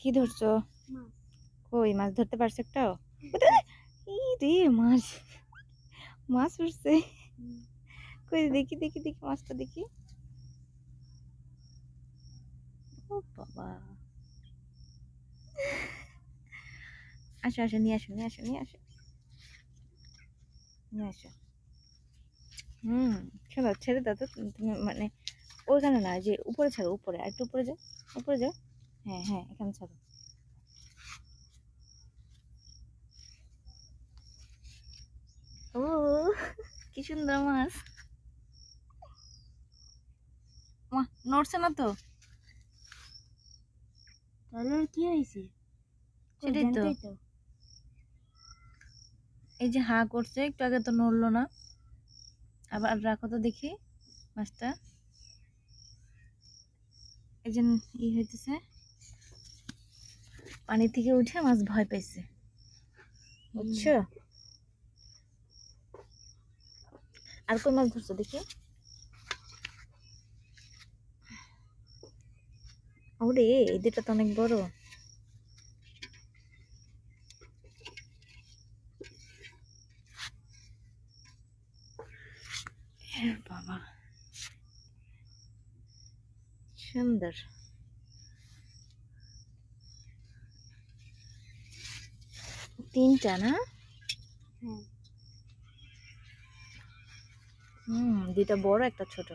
কি ধরছো? কই মাছ ধরতে পারছো একটাও? এই রে মাছ, মাছ উঠছে। কই দেখি দেখি দেখি মাছটা দেখি। ও বাবা, আসো আসো, নিয়ে আসো নিয়ে আসো নিয়ে আসো নিয়ে আসো। শোনো, ছেড়ে দাও তো তুমি, মানে ওখানে না, যে উপরে ছাড়ো, উপরে আর একটু উপরে যাও, উপরে যাও। হ্যাঁ হ্যাঁ, এখানে ছাড়ো। ও কি সুন্দর মাছ। মা, নড়ছে না তো? তাহলে কি হয়েছে? সেটাই তো, তো এই যে হা করছে, একটু আগে তো নড়লো না। আবার রাখো তো দেখি মাছটা। এই যে ই হইতেছে, পানি থেকে উঠে মাছ ভয় পাইছে, বুঝছো? আর কই মাছ ধরছো দেখি? ওরে, এই দুটো তো অনেক বড়। বাবা, সুন্দর। তিনটা না? হ্যাঁ, দুইটা বড় একটা ছোট।